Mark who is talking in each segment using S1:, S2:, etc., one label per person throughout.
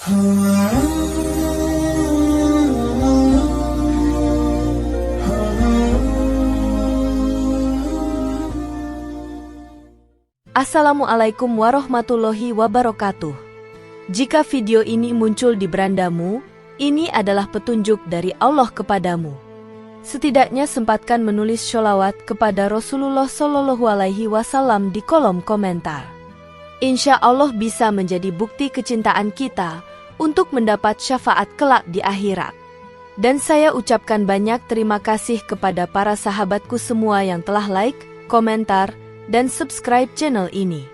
S1: Assalamualaikum warahmatullahi wabarakatuh. Jika video ini muncul di berandamu, ini adalah petunjuk dari Allah kepadamu. Setidaknya sempatkan menulis sholawat kepada Rasulullah Shallallahu Alaihi Wasallam di kolom komentar. Insya Allah bisa menjadi bukti kecintaan kita untuk mendapat syafaat kelak di akhirat. Dan saya ucapkan banyak terima kasih kepada para sahabatku semua yang telah like, komentar, dan subscribe channel ini.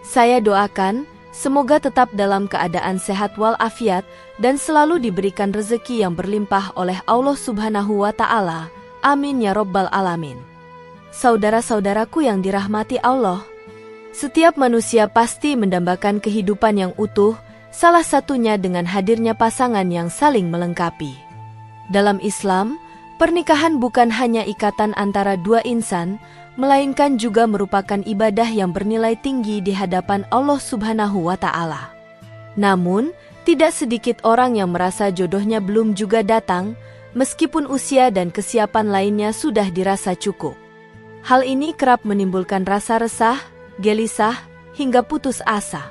S1: Saya doakan, semoga tetap dalam keadaan sehat walafiat dan selalu diberikan rezeki yang berlimpah oleh Allah Subhanahu wa Ta'ala. Amin ya Rabbal Alamin. Saudara-saudaraku yang dirahmati Allah, setiap manusia pasti mendambakan kehidupan yang utuh, salah satunya dengan hadirnya pasangan yang saling melengkapi. Dalam Islam, pernikahan bukan hanya ikatan antara dua insan, melainkan juga merupakan ibadah yang bernilai tinggi di hadapan Allah Subhanahu wa Ta'ala. Namun, tidak sedikit orang yang merasa jodohnya belum juga datang, meskipun usia dan kesiapan lainnya sudah dirasa cukup. Hal ini kerap menimbulkan rasa resah, gelisah, hingga putus asa.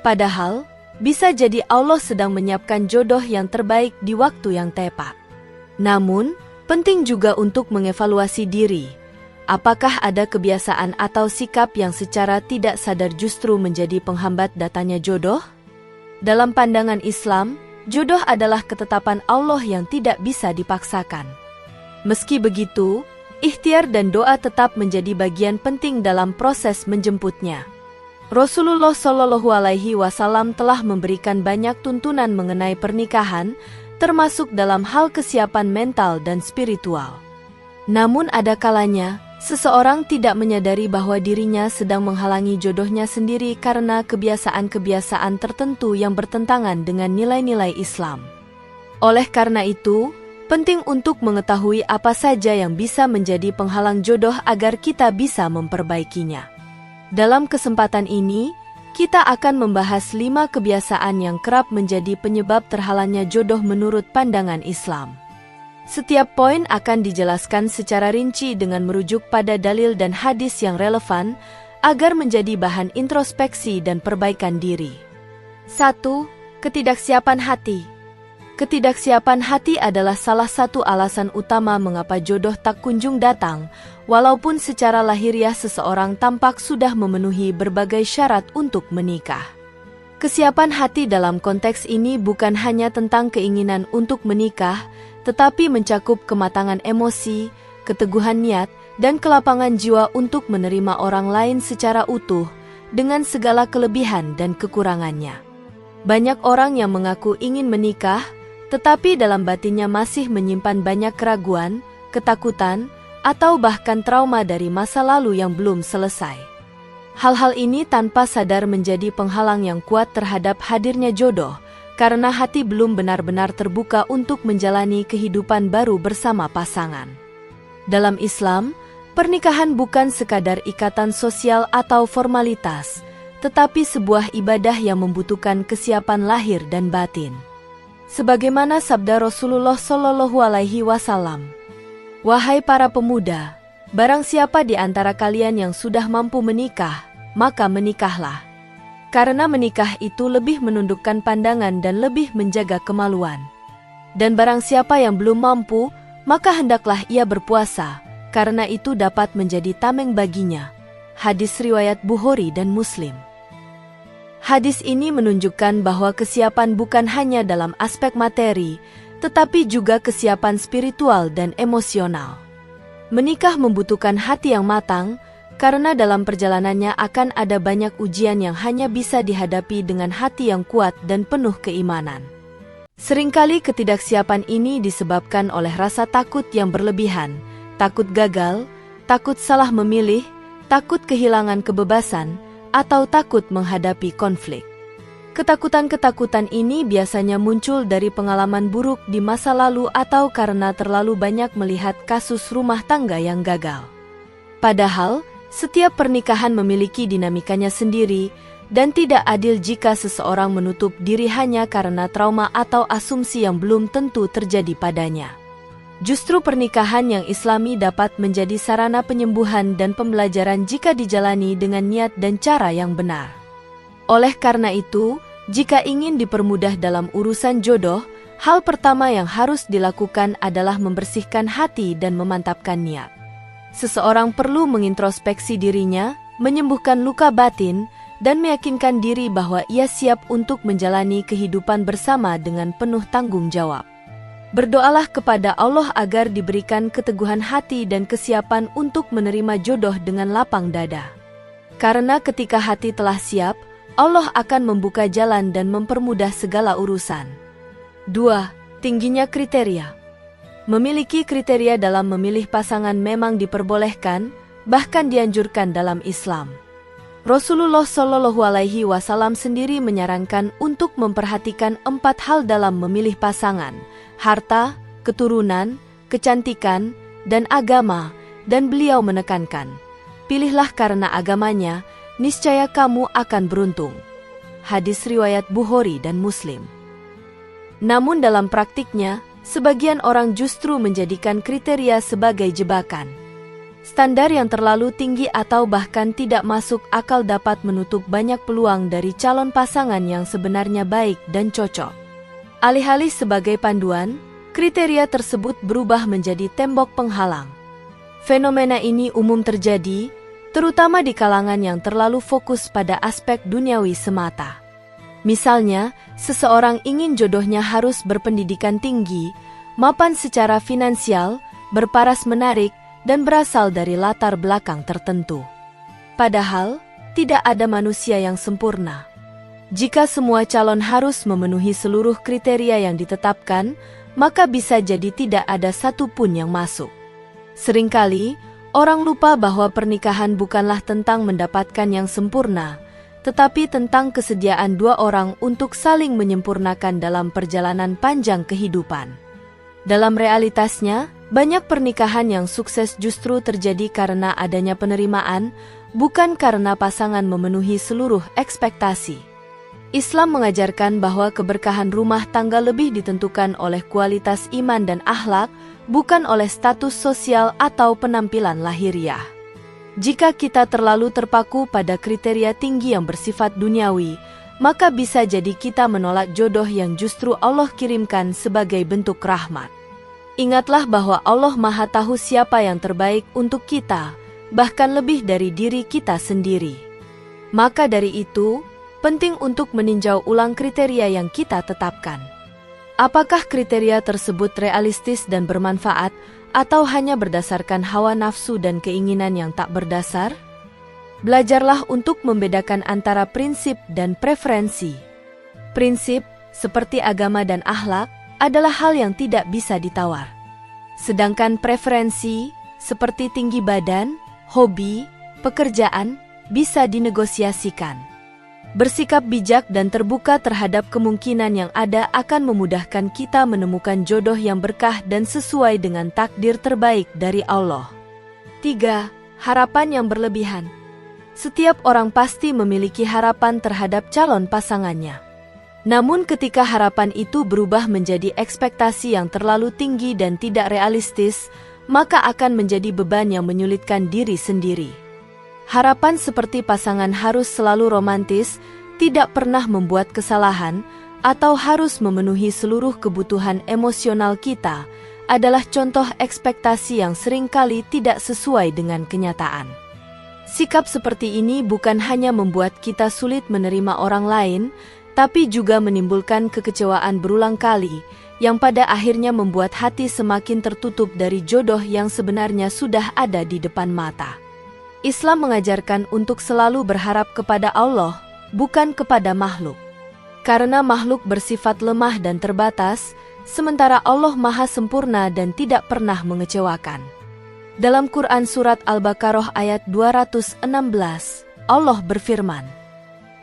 S1: Padahal, bisa jadi Allah sedang menyiapkan jodoh yang terbaik di waktu yang tepat. Namun, penting juga untuk mengevaluasi diri. Apakah ada kebiasaan atau sikap yang secara tidak sadar justru menjadi penghambat datangnya jodoh? Dalam pandangan Islam, jodoh adalah ketetapan Allah yang tidak bisa dipaksakan. Meski begitu, ikhtiar dan doa tetap menjadi bagian penting dalam proses menjemputnya. Rasulullah Shallallahu Alaihi Wasallam telah memberikan banyak tuntunan mengenai pernikahan, termasuk dalam hal kesiapan mental dan spiritual. Namun ada kalanya, seseorang tidak menyadari bahwa dirinya sedang menghalangi jodohnya sendiri karena kebiasaan-kebiasaan tertentu yang bertentangan dengan nilai-nilai Islam. Oleh karena itu, penting untuk mengetahui apa saja yang bisa menjadi penghalang jodoh agar kita bisa memperbaikinya. Dalam kesempatan ini, kita akan membahas 5 kebiasaan yang kerap menjadi penyebab terhalangnya jodoh menurut pandangan Islam. Setiap poin akan dijelaskan secara rinci dengan merujuk pada dalil dan hadis yang relevan agar menjadi bahan introspeksi dan perbaikan diri. 1. Ketidaksiapan hati. Ketidaksiapan hati adalah salah satu alasan utama mengapa jodoh tak kunjung datang, walaupun secara lahiriah seseorang tampak sudah memenuhi berbagai syarat untuk menikah. Kesiapan hati dalam konteks ini bukan hanya tentang keinginan untuk menikah, tetapi mencakup kematangan emosi, keteguhan niat, dan kelapangan jiwa untuk menerima orang lain secara utuh, dengan segala kelebihan dan kekurangannya. Banyak orang yang mengaku ingin menikah, tetapi dalam batinnya masih menyimpan banyak keraguan, ketakutan, atau bahkan trauma dari masa lalu yang belum selesai. Hal-hal ini tanpa sadar menjadi penghalang yang kuat terhadap hadirnya jodoh, karena hati belum benar-benar terbuka untuk menjalani kehidupan baru bersama pasangan. Dalam Islam, pernikahan bukan sekadar ikatan sosial atau formalitas, tetapi sebuah ibadah yang membutuhkan kesiapan lahir dan batin. Sebagaimana sabda Rasulullah Shallallahu Alaihi Wasallam, "Wahai para pemuda, barang siapa di antara kalian yang sudah mampu menikah, maka menikahlah. Karena menikah itu lebih menundukkan pandangan dan lebih menjaga kemaluan. Dan barang siapa yang belum mampu, maka hendaklah ia berpuasa, karena itu dapat menjadi tameng baginya." Hadis riwayat Bukhari dan Muslim. Hadis ini menunjukkan bahwa kesiapan bukan hanya dalam aspek materi, tetapi juga kesiapan spiritual dan emosional. Menikah membutuhkan hati yang matang, karena dalam perjalanannya akan ada banyak ujian yang hanya bisa dihadapi dengan hati yang kuat dan penuh keimanan. Seringkali ketidaksiapan ini disebabkan oleh rasa takut yang berlebihan, takut gagal, takut salah memilih, takut kehilangan kebebasan, atau takut menghadapi konflik. Ketakutan-ketakutan ini biasanya muncul dari pengalaman buruk di masa lalu atau karena terlalu banyak melihat kasus rumah tangga yang gagal. Padahal, setiap pernikahan memiliki dinamikanya sendiri, dan tidak adil jika seseorang menutup diri hanya karena trauma atau asumsi yang belum tentu terjadi padanya. Justru pernikahan yang Islami dapat menjadi sarana penyembuhan dan pembelajaran jika dijalani dengan niat dan cara yang benar. Oleh karena itu, jika ingin dipermudah dalam urusan jodoh, hal pertama yang harus dilakukan adalah membersihkan hati dan memantapkan niat. Seseorang perlu mengintrospeksi dirinya, menyembuhkan luka batin, dan meyakinkan diri bahwa ia siap untuk menjalani kehidupan bersama dengan penuh tanggung jawab. Berdoalah kepada Allah agar diberikan keteguhan hati dan kesiapan untuk menerima jodoh dengan lapang dada. Karena ketika hati telah siap, Allah akan membuka jalan dan mempermudah segala urusan. 2. Tingginya kriteria. Memiliki kriteria dalam memilih pasangan memang diperbolehkan, bahkan dianjurkan dalam Islam. Rasulullah Shallallahu Alaihi Wasallam sendiri menyarankan untuk memperhatikan 4 hal dalam memilih pasangan: harta, keturunan, kecantikan, dan agama, dan beliau menekankan, pilihlah karena agamanya, niscaya kamu akan beruntung. Hadis riwayat Bukhari dan Muslim. Namun dalam praktiknya, sebagian orang justru menjadikan kriteria sebagai jebakan. Standar yang terlalu tinggi atau bahkan tidak masuk akal dapat menutup banyak peluang dari calon pasangan yang sebenarnya baik dan cocok. Alih-alih sebagai panduan, kriteria tersebut berubah menjadi tembok penghalang. Fenomena ini umum terjadi, terutama di kalangan yang terlalu fokus pada aspek duniawi semata. Misalnya, seseorang ingin jodohnya harus berpendidikan tinggi, mapan secara finansial, berparas menarik, dan berasal dari latar belakang tertentu. Padahal, tidak ada manusia yang sempurna. Jika semua calon harus memenuhi seluruh kriteria yang ditetapkan, maka bisa jadi tidak ada satupun yang masuk. Seringkali, orang lupa bahwa pernikahan bukanlah tentang mendapatkan yang sempurna, tetapi tentang kesediaan dua orang untuk saling menyempurnakan dalam perjalanan panjang kehidupan. Dalam realitasnya, banyak pernikahan yang sukses justru terjadi karena adanya penerimaan, bukan karena pasangan memenuhi seluruh ekspektasi. Islam mengajarkan bahwa keberkahan rumah tangga lebih ditentukan oleh kualitas iman dan akhlak, bukan oleh status sosial atau penampilan lahiriah. Jika kita terlalu terpaku pada kriteria tinggi yang bersifat duniawi, maka bisa jadi kita menolak jodoh yang justru Allah kirimkan sebagai bentuk rahmat. Ingatlah bahwa Allah Maha Tahu siapa yang terbaik untuk kita, bahkan lebih dari diri kita sendiri. Maka dari itu, penting untuk meninjau ulang kriteria yang kita tetapkan. Apakah kriteria tersebut realistis dan bermanfaat, atau hanya berdasarkan hawa nafsu dan keinginan yang tak berdasar? Belajarlah untuk membedakan antara prinsip dan preferensi. Prinsip, seperti agama dan akhlak, adalah hal yang tidak bisa ditawar. Sedangkan preferensi, seperti tinggi badan, hobi, pekerjaan, bisa dinegosiasikan. Bersikap bijak dan terbuka terhadap kemungkinan yang ada akan memudahkan kita menemukan jodoh yang berkah dan sesuai dengan takdir terbaik dari Allah. 3. Harapan yang berlebihan. Setiap orang pasti memiliki harapan terhadap calon pasangannya. Namun ketika harapan itu berubah menjadi ekspektasi yang terlalu tinggi dan tidak realistis, maka akan menjadi beban yang menyulitkan diri sendiri. Harapan seperti pasangan harus selalu romantis, tidak pernah membuat kesalahan, atau harus memenuhi seluruh kebutuhan emosional kita, adalah contoh ekspektasi yang seringkali tidak sesuai dengan kenyataan. Sikap seperti ini bukan hanya membuat kita sulit menerima orang lain, tapi juga menimbulkan kekecewaan berulang kali, yang pada akhirnya membuat hati semakin tertutup dari jodoh yang sebenarnya sudah ada di depan mata. Islam mengajarkan untuk selalu berharap kepada Allah, bukan kepada makhluk. Karena makhluk bersifat lemah dan terbatas, sementara Allah Maha Sempurna dan tidak pernah mengecewakan. Dalam Quran Surat Al-Baqarah ayat 216, Allah berfirman,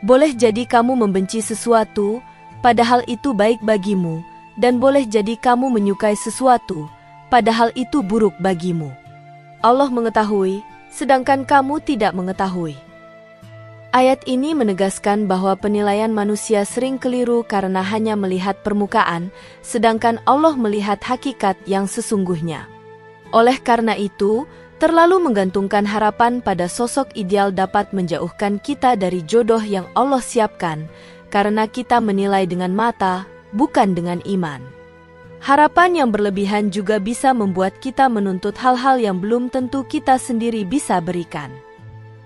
S1: boleh jadi kamu membenci sesuatu, padahal itu baik bagimu, dan boleh jadi kamu menyukai sesuatu, padahal itu buruk bagimu. Allah mengetahui, sedangkan kamu tidak mengetahui. Ayat ini menegaskan bahwa penilaian manusia sering keliru karena hanya melihat permukaan, sedangkan Allah melihat hakikat yang sesungguhnya. Oleh karena itu, terlalu menggantungkan harapan pada sosok ideal dapat menjauhkan kita dari jodoh yang Allah siapkan, karena kita menilai dengan mata, bukan dengan iman. Harapan yang berlebihan juga bisa membuat kita menuntut hal-hal yang belum tentu kita sendiri bisa berikan.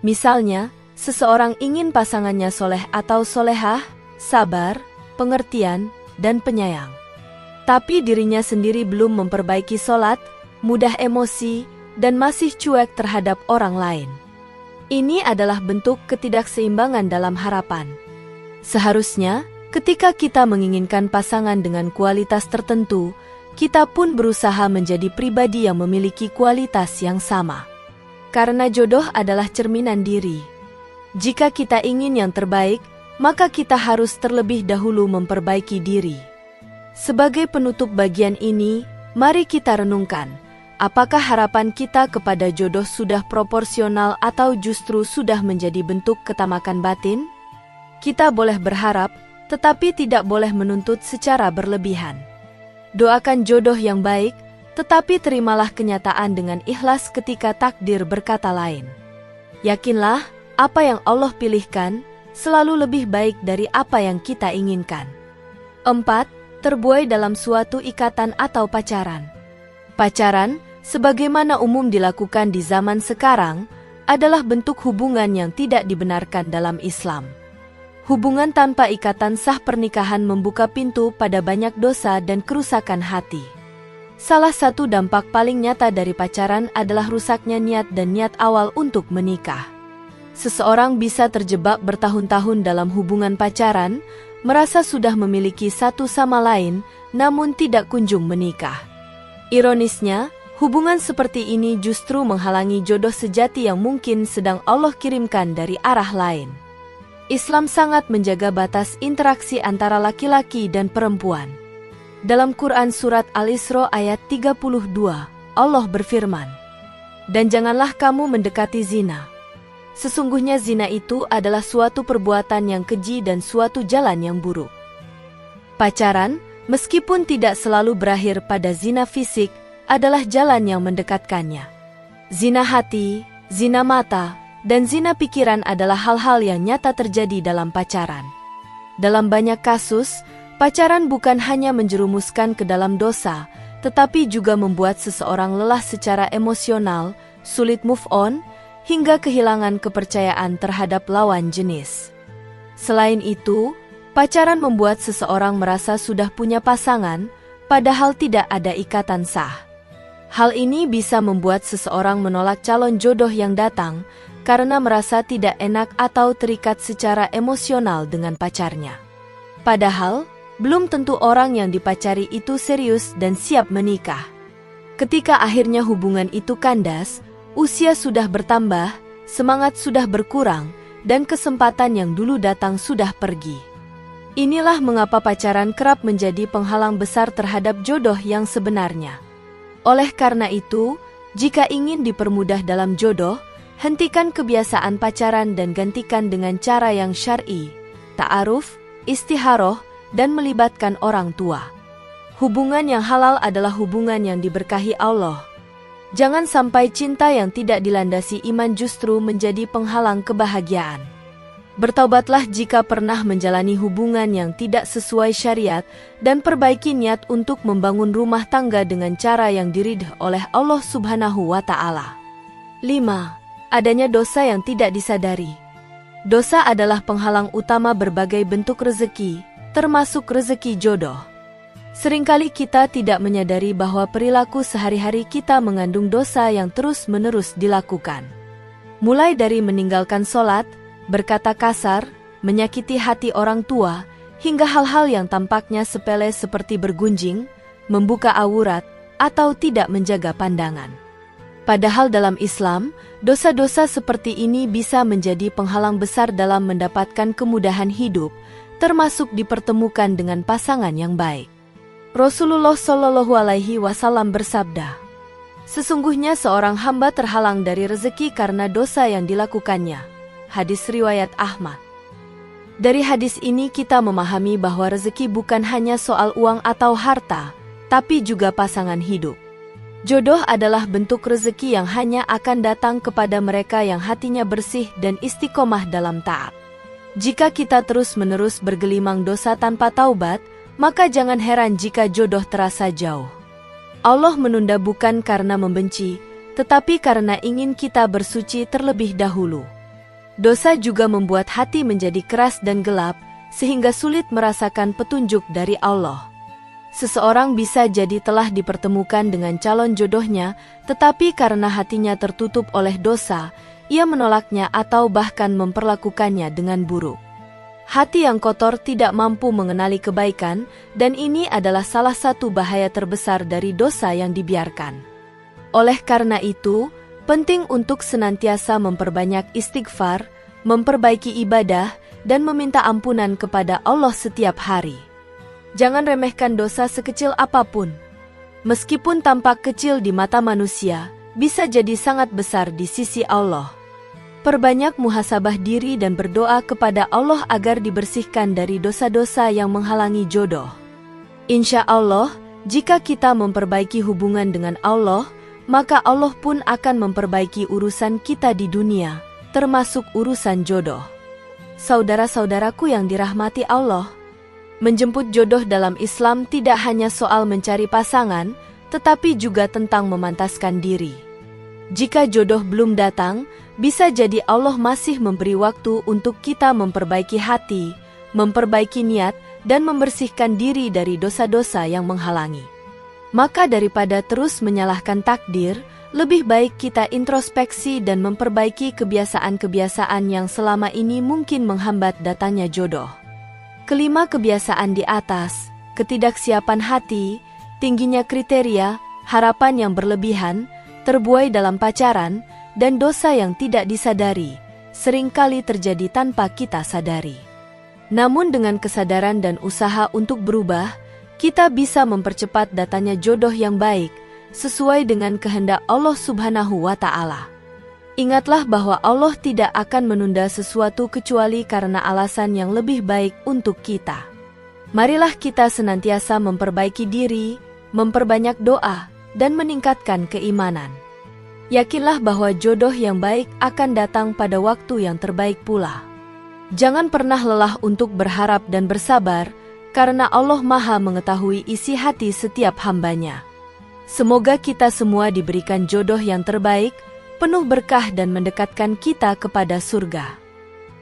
S1: Misalnya, seseorang ingin pasangannya soleh atau solehah, sabar, pengertian, dan penyayang. Tapi dirinya sendiri belum memperbaiki sholat, mudah emosi, dan masih cuek terhadap orang lain. Ini adalah bentuk ketidakseimbangan dalam harapan. Seharusnya, ketika kita menginginkan pasangan dengan kualitas tertentu, kita pun berusaha menjadi pribadi yang memiliki kualitas yang sama. Karena jodoh adalah cerminan diri. Jika kita ingin yang terbaik, maka kita harus terlebih dahulu memperbaiki diri. Sebagai penutup bagian ini, mari kita renungkan, apakah harapan kita kepada jodoh sudah proporsional atau justru sudah menjadi bentuk ketamakan batin? Kita boleh berharap, tetapi tidak boleh menuntut secara berlebihan. Doakan jodoh yang baik, tetapi terimalah kenyataan dengan ikhlas ketika takdir berkata lain. Yakinlah, apa yang Allah pilihkan selalu lebih baik dari apa yang kita inginkan. 4. Terbuai dalam suatu ikatan atau pacaran. Pacaran, sebagaimana umum dilakukan di zaman sekarang, adalah bentuk hubungan yang tidak dibenarkan dalam Islam. Hubungan tanpa ikatan sah pernikahan membuka pintu pada banyak dosa dan kerusakan hati. Salah satu dampak paling nyata dari pacaran adalah rusaknya niat dan niat awal untuk menikah. Seseorang bisa terjebak bertahun-tahun dalam hubungan pacaran, merasa sudah memiliki satu sama lain, namun tidak kunjung menikah. Ironisnya, hubungan seperti ini justru menghalangi jodoh sejati yang mungkin sedang Allah kirimkan dari arah lain. Islam sangat menjaga batas interaksi antara laki-laki dan perempuan. Dalam Quran Surat Al-Isra ayat 32, Allah berfirman, "Dan janganlah kamu mendekati zina. Sesungguhnya zina itu adalah suatu perbuatan yang keji dan suatu jalan yang buruk." Pacaran, meskipun tidak selalu berakhir pada zina fisik, adalah jalan yang mendekatkannya. Zina hati, zina mata, dan zina pikiran adalah hal-hal yang nyata terjadi dalam pacaran. Dalam banyak kasus, pacaran bukan hanya menjerumuskan ke dalam dosa, tetapi juga membuat seseorang lelah secara emosional, sulit move on, hingga kehilangan kepercayaan terhadap lawan jenis. Selain itu, pacaran membuat seseorang merasa sudah punya pasangan, padahal tidak ada ikatan sah. Hal ini bisa membuat seseorang menolak calon jodoh yang datang karena merasa tidak enak atau terikat secara emosional dengan pacarnya. Padahal, belum tentu orang yang dipacari itu serius dan siap menikah. Ketika akhirnya hubungan itu kandas, usia sudah bertambah, semangat sudah berkurang, dan kesempatan yang dulu datang sudah pergi. Inilah mengapa pacaran kerap menjadi penghalang besar terhadap jodoh yang sebenarnya. Oleh karena itu, jika ingin dipermudah dalam jodoh, hentikan kebiasaan pacaran dan gantikan dengan cara yang syar'i, ta'aruf, istiharoh, dan melibatkan orang tua. Hubungan yang halal adalah hubungan yang diberkahi Allah. Jangan sampai cinta yang tidak dilandasi iman justru menjadi penghalang kebahagiaan. Bertaubatlah jika pernah menjalani hubungan yang tidak sesuai syariat dan perbaiki niat untuk membangun rumah tangga dengan cara yang diridhoi oleh Allah Subhanahu wa Ta'ala. 5. Adanya dosa yang tidak disadari. Dosa adalah penghalang utama berbagai bentuk rezeki, termasuk rezeki jodoh. Seringkali kita tidak menyadari bahwa perilaku sehari-hari kita mengandung dosa yang terus-menerus dilakukan. Mulai dari meninggalkan sholat, berkata kasar, menyakiti hati orang tua, hingga hal-hal yang tampaknya sepele seperti bergunjing, membuka aurat, atau tidak menjaga pandangan. Padahal dalam Islam, dosa-dosa seperti ini bisa menjadi penghalang besar dalam mendapatkan kemudahan hidup, termasuk dipertemukan dengan pasangan yang baik. Rasulullah Shallallahu Alaihi Wasallam bersabda, "Sesungguhnya seorang hamba terhalang dari rezeki karena dosa yang dilakukannya. hadis riwayat Ahmad. Dari hadis ini kita memahami bahwa rezeki bukan hanya soal uang atau harta, tapi juga pasangan hidup. Jodoh adalah bentuk rezeki yang hanya akan datang kepada mereka yang hatinya bersih dan istiqomah dalam taat. Jika kita terus-menerus bergelimang dosa tanpa taubat, maka jangan heran jika jodoh terasa jauh. Allah menunda bukan karena membenci, tetapi karena ingin kita bersuci terlebih dahulu. Dosa juga membuat hati menjadi keras dan gelap, sehingga sulit merasakan petunjuk dari Allah. Seseorang bisa jadi telah dipertemukan dengan calon jodohnya, tetapi karena hatinya tertutup oleh dosa, ia menolaknya atau bahkan memperlakukannya dengan buruk. Hati yang kotor tidak mampu mengenali kebaikan, dan ini adalah salah satu bahaya terbesar dari dosa yang dibiarkan. Oleh karena itu, penting untuk senantiasa memperbanyak istighfar, memperbaiki ibadah, dan meminta ampunan kepada Allah setiap hari. Jangan remehkan dosa sekecil apapun. Meskipun tampak kecil di mata manusia, bisa jadi sangat besar di sisi Allah. Perbanyak muhasabah diri dan berdoa kepada Allah agar dibersihkan dari dosa-dosa yang menghalangi jodoh. Insya Allah, jika kita memperbaiki hubungan dengan Allah, maka Allah pun akan memperbaiki urusan kita di dunia, termasuk urusan jodoh. Saudara-saudaraku yang dirahmati Allah, menjemput jodoh dalam Islam tidak hanya soal mencari pasangan, tetapi juga tentang memantaskan diri. Jika jodoh belum datang, bisa jadi Allah masih memberi waktu untuk kita memperbaiki hati, memperbaiki niat, dan membersihkan diri dari dosa-dosa yang menghalangi. Maka daripada terus menyalahkan takdir, lebih baik kita introspeksi dan memperbaiki kebiasaan-kebiasaan yang selama ini mungkin menghambat datangnya jodoh. Kelima kebiasaan di atas, ketidaksiapan hati, tingginya kriteria, harapan yang berlebihan, terbuai dalam pacaran, dan dosa yang tidak disadari, seringkali terjadi tanpa kita sadari. Namun dengan kesadaran dan usaha untuk berubah, kita bisa mempercepat datangnya jodoh yang baik, sesuai dengan kehendak Allah Subhanahu wa Ta'ala. Ingatlah bahwa Allah tidak akan menunda sesuatu kecuali karena alasan yang lebih baik untuk kita. Marilah kita senantiasa memperbaiki diri, memperbanyak doa, dan meningkatkan keimanan. Yakinlah bahwa jodoh yang baik akan datang pada waktu yang terbaik pula. Jangan pernah lelah untuk berharap dan bersabar, karena Allah Maha mengetahui isi hati setiap hambanya. Semoga kita semua diberikan jodoh yang terbaik, penuh berkah dan mendekatkan kita kepada surga.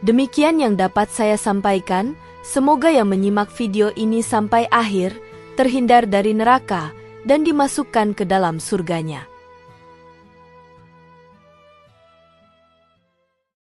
S1: Demikian yang dapat saya sampaikan, semoga yang menyimak video ini sampai akhir, terhindar dari neraka, dan dimasukkan ke dalam surganya.